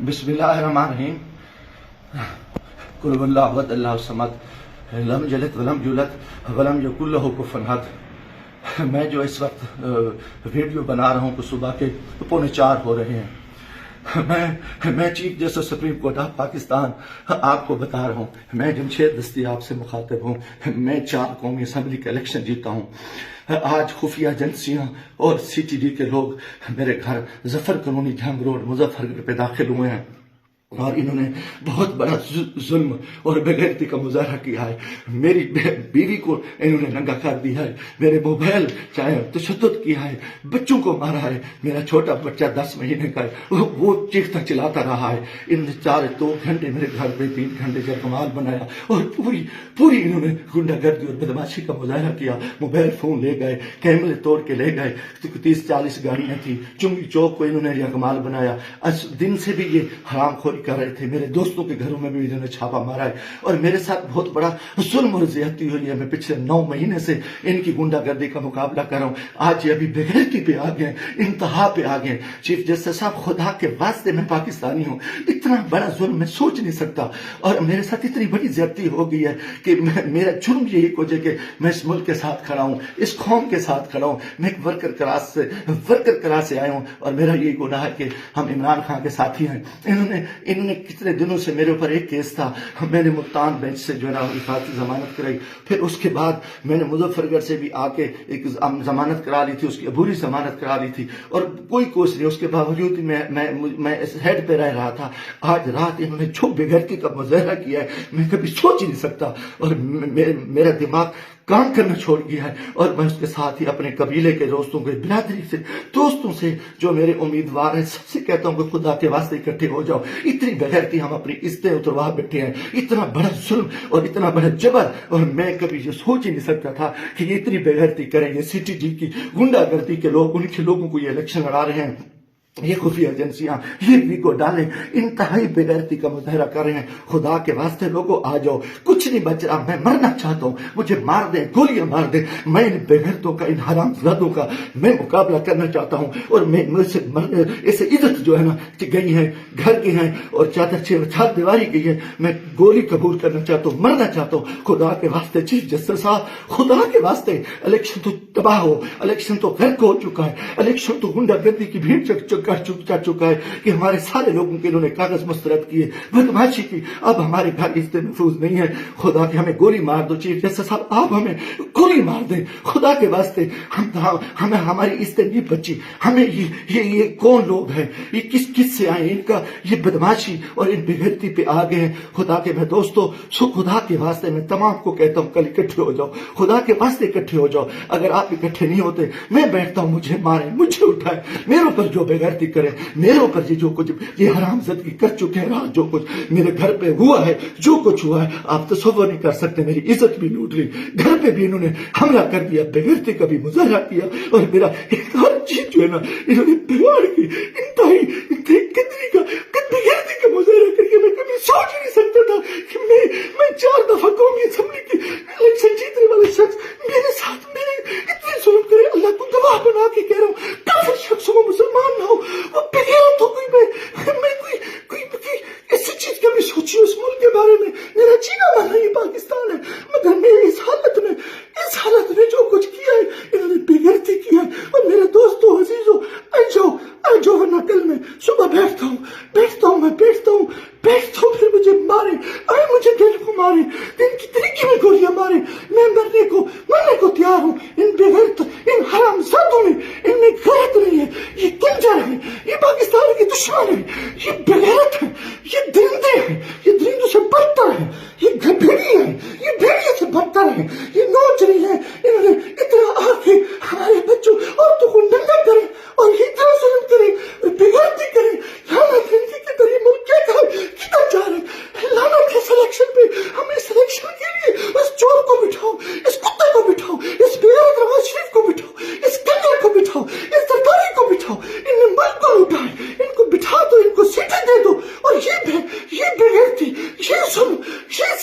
بسم اللہ الرحمن الرحیم. قل هو اللہ احد اللہ الصمد لم یلد ولم یولد ولم یکن لہ کفوا احد. میں جو اس وقت ویڈیو بنا رہا ہوں کہ صبح کے 3:45 ہو رہے ہیں. میں chief justice supreme court of Pakistan آپ کو بتا رہا ہوں. میں جمشید دستیاب سے مخاطب ہوں. میں 4 قومی اسمبلی کا الیکشن جیتا ہوں. آج خفیہ ایجنسیاں اور سی ٹی ڈی کے لوگ میرے گھر ظفر کالونی جھنگ روڈ مظفر گڑھ پہ داخل ہوئے ہیں اور انہوں نے بہت بڑا ظلم اور بے غیرتی کا مظاہرہ کیا ہے. میری بیوی کو انہوں نے ننگا کر دیا ہے. میرے موبائل چاہے تشدد کیا ہے. بچوں کو مارا ہے. میرا چھوٹا بچہ 10 مہینے کا ہے, وہ چیختا چلاتا رہا ہے. انہوں نے 2 گھنٹے میرے گھر پہ 3 گھنٹے جرگمال بنایا اور پوری انہوں نے گنڈا گردی اور بدماشی کا مظاہرہ کیا. موبائل فون لے گئے, کیمرے توڑ کے لے گئے. 30-40 گاڑیاں تھیں. چنگی چوک کو انہوں نے جرگمال بنایا. دن سے بھی یہ حرام خوری کر رہے تھے. میرے دوستوں کے گھروں میں بھی انہوں نے چھاپا مارا ہے اور میرے ساتھ بہت بڑا ظلم اور زیادتی ہوئی ہے. میں پچھلے 9 مہینے سے ان کی گنڈا گردی کا مقابلہ کر رہا ہوں. آج یہ ابھی بے غیرتی پہ آ گئے, انتہا پہ آ گئے. چیف جسٹس صاحب, خدا کے واسطے میں پاکستانی ہوں. اتنا بڑا ظلم میں سوچ نہیں سکتا اور میرے ساتھ اتنی بڑی زیادتی ہو گئی ہے کہ میرا جرم یہی وجہ کہ میں اس ملک کے ساتھ کھڑا ہوں, اس قوم کے ساتھ کھڑا ہوں. میں ایک ورکر کلاس سے آیا ہوں اور میرا یہ گناہ ہے کہ ہم عمران خان کے ساتھی ہیں. انہوں نے کتنے دنوں سے میرے اوپر ایک کیس تھا. میں نے ملتان بینچ سے جو ہے نا حفاظتی ضمانت کرائی. پھر اس کے بعد میں نے مظفر گڑھ سے بھی آ کے ایک ضمانت کرا لی تھی, اس کی عبوری ضمانت کرا لی تھی اور کوئی کوشش نہیں. اس کے باوجود میں اس ہیڈ پہ رہ رہا تھا. آج رات انہوں نے جو بے غیرتی کا مظاہرہ کیا ہے میں کبھی سوچ ہی نہیں سکتا اور میرا دماغ کام کرنا چھوڑ گیا ہے. اور میں اس کے ساتھ ہی اپنے قبیلے کے دوستوں کے برادری سے دوستوں سے جو میرے امیدوار ہیں سب سے کہتا ہوں کہ خدا کے واسطے اکٹھے ہو جاؤ. اتنی بغیرتی ہم اپنی عزتیں اتروا بیٹھے ہیں. اتنا بڑا ظلم اور اتنا بڑا جبر, اور میں کبھی یہ سوچ ہی نہیں سکتا تھا کہ یہ اتنی بغیرتی کریں. یہ سی ٹی ڈی کی گنڈا گردی کے لوگ, ان کے لوگوں کو یہ الیکشن لڑا رہے ہیں. یہ خفیہ ایجنسیاں یہ ویگو ڈالیں, انتہائی بے غیرتی کا مظاہرہ کر رہے ہیں. خدا کے واسطے لوگوں آ جاؤ. کچھ نہیں بچ رہا. میں مرنا چاہتا ہوں. مجھے مار دیں, گولیاں مار دیں. میں ان بے غیرتوں کا, ان حرام زادوں کا میں مقابلہ کرنا چاہتا ہوں. اور میں اسے عزت جو ہے نا گئی ہے, گھر کی ہیں اور چار دیواری کی ہے. میں گولی قبول کرنا چاہتا ہوں, مرنا چاہتا ہوں. خدا کے واسطے چیف جسٹس صاحب, خدا کے واسطے الیکشن تو تباہ ہو, الیکشن تو غرق ہو چکا ہے, الیکشن تو گنڈا گردی کی بھیڑ چڑھ چکا ہے کہ ہمارے سارے لوگوں کے انہوں نے کاغذ مسترد کیے, بدماشی کی. اب ہمارے گھر عزتیں محفوظ نہیں ہے. خدا کے ہمیں گولی مار دو چیف جسٹس صاحب, آپ ہمیں گولی مار دیں خدا کے واسطے. ہمیں ہماری عزتیں نہیں بچی. ہمیں یہ کون لوگ ہیں, یہ کس سے آئے, ان کا یہ بدماشی اور ان بے غیرتی پہ آ گئے ہیں. خدا کے میں دوستوں, خدا کے واسطے میں تمام کو کہتا ہوں کل اکٹھے ہو جاؤ. خدا کے واسطے اکٹھے ہو جاؤ. اگر آپ اکٹھے نہیں ہوتے میں بیٹھتا ہوں, مجھے ماریں, مجھے اٹھائیں, میرے اوپر جو بے غیرتی کرے, میرے اوپر یہ جو کچھ یہ حرام زدگی کر چکے ہیں, رات جو کچھ میرے گھر پہ ہوا ہے, جو کچھ ہوا ہے آپ تصور نہیں کر سکتے. میری عزت بھی لوٹ لی, گھر پہ بھی انہوں نے حملہ کر دیا, بے غیرتی کا بھی مظاہرہ کیا اور میرا ایک ہر چیز جو ہے نا انہوں نے بگاڑ کی. انتہائی بے غیرتی کا مظاہرہ کر کے میں کبھی سوچ ہی نہیں سکتا تھا کہ میں 4 دفعہ قومی اسمبلی کی الیکشن جیتنے والے شخص میرے ساتھ میرے اتنے ظلم کرے. اللہ کو گواہ بنا کے کہہ رہا ہوں, کافر شخص ہو, مسلمان نہ ہو, وہ بے غیرت ہو. کوئی ایسی چیز کبھی سوچی اس ملک کے بارے میں. میرا جینا مانا یہ پاکستان ہے, مگر میں اس حالت میں جو کچھ کیا ہے انہوں نے بے غیرتی کی ہے. اور میرے دوستوں عزیزوں, آ جاؤ ورنہ کل میں صبح بیٹھتا ہوں پھر مجھے مارے, مجھے دل کو مارے, دن کی طریقے میں گولیاں مارے. میں مرنے کو تیار ہوں. ان بے غیرت, ان حرام زادوں میں, ان میں غیرت نہیں ہے. یہ کنجر ہے, یہ پاکستان کے دشمن ہے, یہ بے غیرت ہے, یہ درندے ہیں, یہ درندوں سے بدتر ہے, یہ بھیڑی ہے, یہ بھیڑیے سے بدتر ہے, یہ نوچ رہی ہے. انہوں نے اتنا آ کے ہمارے بچوں عورتوں کو ننگا کرے اور اتنا ظلم کرے, بے غیرتی کرے. لعنت ہے ان کی کہ یہ ملک کدھر جا رہے ہیں. لعنت ہے سلیکشن پہ. ہمیں سلیکشن کے لیے اس چور کو بٹھاؤ, اس کتے کو بٹھاؤ, اس بے غیرت نواز شریف کو بٹھاؤ, اس کنجر کو بٹھاؤ, اس سرکاری کو بٹھاؤ. ان نے ملک کو لوٹا ہے, ان کو بٹھا دو, ان کو سیٹیں دے دو. اور یہ بے غیرتی, یہ ظلم, یہ